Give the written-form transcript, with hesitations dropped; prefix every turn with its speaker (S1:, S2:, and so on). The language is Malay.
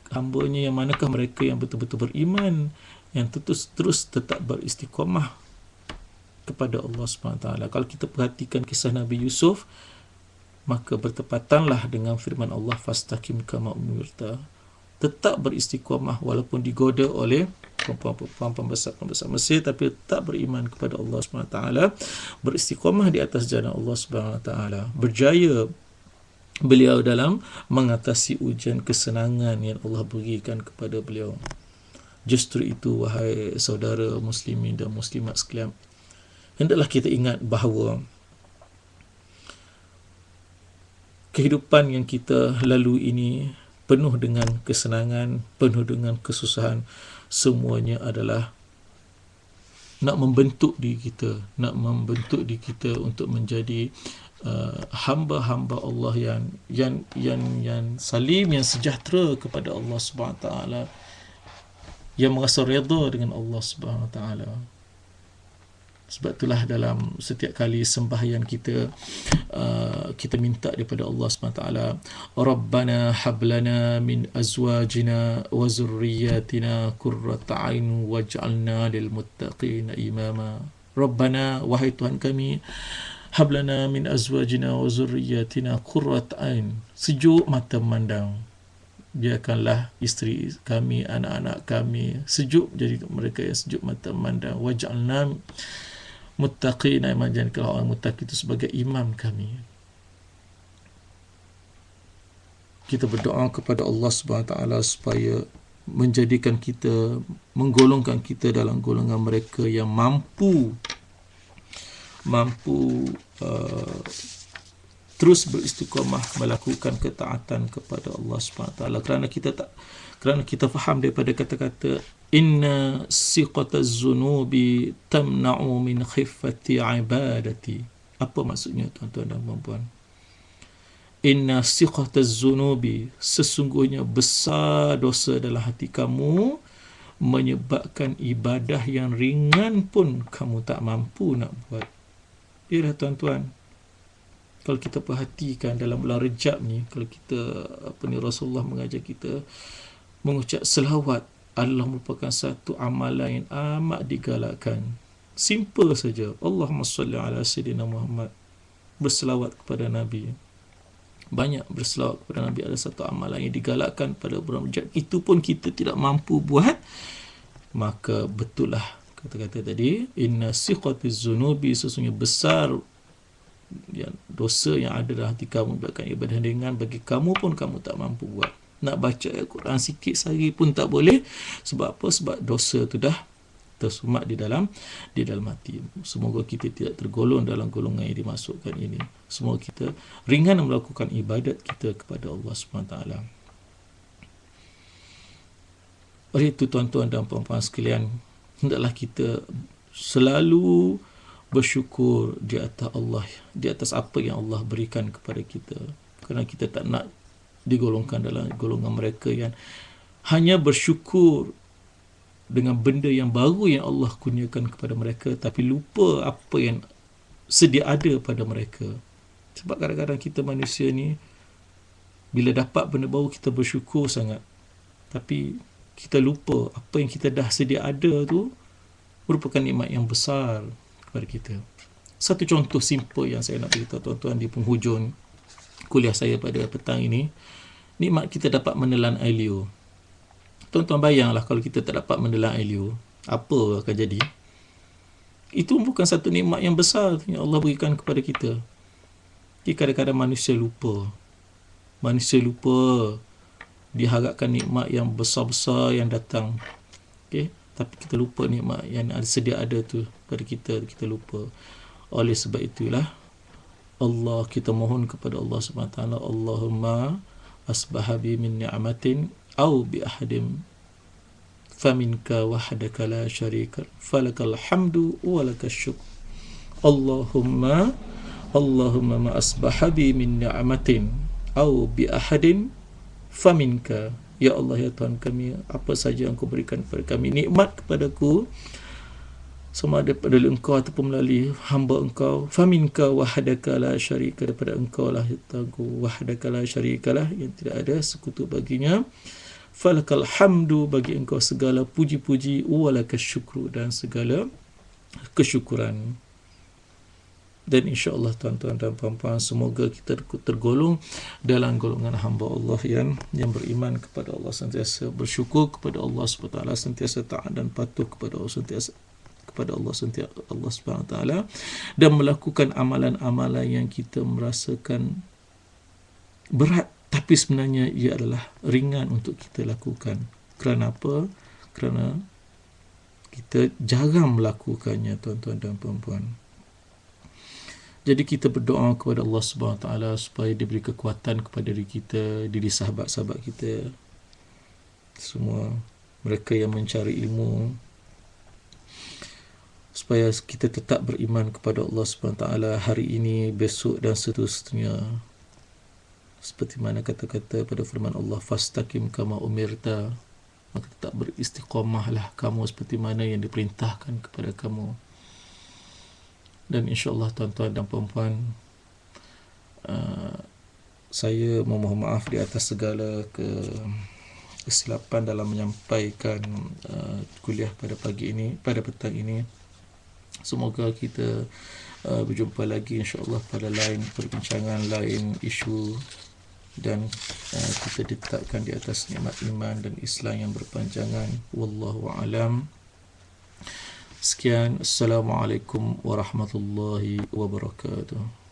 S1: hamba-Nya yang manakah mereka yang betul-betul beriman, yang terus tetap beristiqamah kepada Allah SWT. Kalau kita perhatikan kisah Nabi Yusuf, maka bertepatanlah dengan firman Allah, fastaqim kama umirta. Tetap beristiqamah walaupun digoda oleh perempuan pembesar Mesir, tapi tetap beriman kepada Allah SWT, beristiqamah di atas jalan Allah SWT. Berjaya beliau dalam mengatasi ujian kesenangan yang Allah berikan kepada beliau. Justru itu, wahai saudara muslimin dan muslimat sekalian, hendaklah kita ingat bahawa kehidupan yang kita lalui ini penuh dengan kesenangan, penuh dengan kesusahan. Semuanya adalah nak membentuk diri kita untuk menjadi hamba-hamba Allah yang salim, yang sejahtera kepada Allah Subhanahu Wa Taala, yang merasa redha dengan Allah Subhanahu Wa Taala. Sebab itulah dalam setiap kali sembahyang kita, kita minta daripada Allah SWT, Rabbana hablana min azwajina wa zurriyatina qurrata a'yun waj'alna lil muttaqina imama. Rabbana, wahai Tuhan kami, hablana min azwajina wa zurriyatina qurrata a'yun, sejuk mata memandang. Biarkanlah isteri kami, anak-anak kami sejuk, jadi mereka yang sejuk mata memandang. Waj'alna muttaqina, jadikanlah orang muttaqi itu sebagai imam kami. Kita berdoa kepada Allah Subhanahu Wa Taala supaya menjadikan kita, menggolongkan kita dalam golongan mereka yang mampu terus beristiqamah melakukan ketaatan kepada Allah Subhanahu Wa Taala, kerana kita faham daripada kata-kata inna siqataz zunubi tamna'u min khiffati ibadati. Apa maksudnya tuan-tuan dan puan-puan? Inna siqataz zunubi, sesungguhnya besar dosa dalam hati kamu menyebabkan ibadah yang ringan pun kamu tak mampu nak buat. Yalah tuan-tuan, kalau kita perhatikan dalam bulan Rejab ni, kalau kita Rasulullah mengajar kita mengucap selawat adalah merupakan satu amalan yang amat digalakkan. Simple saja. Allahumma salli ala Sayyidina Muhammad. Berselawat kepada Nabi. Banyak berselawat kepada Nabi adalah satu amalan yang digalakkan pada bulan Rejab. Itu pun kita tidak mampu buat. Maka betul lah kata-kata tadi, inna siqatiz zunubi, sesungguhnya besar dosa yang ada dalam hati kamu menyebabkan ibadah ringan bagi kamu pun kamu tak mampu buat. Nak baca Al-Quran sikit sehari pun tak boleh. Sebab apa? Sebab dosa tu dah tersumat di dalam hati. Semoga kita tidak tergolong dalam golongan yang dimasukkan ini. Semoga kita ringan melakukan ibadat kita kepada Allah SWT. Oleh itu tuan-tuan dan puan-puan sekalian, hendaklah kita selalu bersyukur di atas Allah, di atas apa yang Allah berikan kepada kita. Kerana kita tak nak digolongkan dalam golongan mereka yang hanya bersyukur dengan benda yang baru yang Allah kurniakan kepada mereka, tapi lupa apa yang sedia ada pada mereka. Sebab kadang-kadang kita manusia ni, bila dapat benda baru kita bersyukur sangat, tapi kita lupa apa yang kita dah sedia ada tu merupakan nikmat yang besar kepada kita. Satu contoh simple yang saya nak beritahu tuan-tuan di penghujung kuliah saya pada petang ini, nikmat kita dapat menelan air liur. Tuan-tuan bayanglah kalau kita tak dapat menelan air liur, apa akan jadi? Itu bukan satu nikmat yang besar yang Allah berikan kepada kita. Kadang-kadang manusia lupa. Diharapkan nikmat yang besar-besar yang datang. Okay? Tapi kita lupa nikmat yang sedia ada tu pada kita lupa. Oleh sebab itulah kita mohon kepada Allah SWT, Allahumma asbahabi min ni'matin aw bi ahadim faminka wahdaka la syarika falakal hamdu wa lakal syukr. Allahumma ma asbahabi min ni'matin aw bi ahadin faminka. Ya Allah, ya Tuhan kami, apa saja yang Kau berikan kepada kami, nikmat kepadaku, sama ada daripada Engkau ataupun melalui hamba Engkau. Faminka wahdaka la syarika, daripada Engkau lah ya Tuhanku, wahdaka la syarika lah, yang tidak ada sekutu baginya. falakal hamdu, bagi engkau segala puji-puji, walakal syukru, dan segala kesyukuran. Dan insya-Allah tuan-tuan dan puan-puan, semoga kita tergolong dalam golongan hamba Allah yang beriman kepada Allah, sentiasa bersyukur kepada Allah SWT, sentiasa taat dan patuh kepada Allah, sentiasa Allah SWT, dan melakukan amalan-amalan yang kita merasakan berat tapi sebenarnya ia adalah ringan untuk kita lakukan. Kerana apa? Kerana kita jarang melakukannya, tuan-tuan dan puan-puan. Jadi kita berdoa kepada Allah SWT supaya diberi kekuatan kepada diri kita, diri sahabat-sahabat kita, semua mereka yang mencari ilmu, supaya kita tetap beriman kepada Allah SWT hari ini, besok dan seterusnya. Seperti mana kata-kata pada firman Allah, fastaqim kama umirta, maka tetap beristiqamahlah kamu seperti mana yang diperintahkan kepada kamu. Dan insya-Allah tuan-tuan dan puan-puan, saya memohon maaf di atas segala kesilapan dalam menyampaikan kuliah pada pagi ini, pada petang ini. Semoga kita berjumpa lagi insya-Allah pada lain perbincangan, lain isu, dan kita ditetapkan di atas nikmat iman dan Islam yang berpanjangan. Wallahu a'lam. Sekian, Assalamualaikum warahmatullahi wabarakatuh.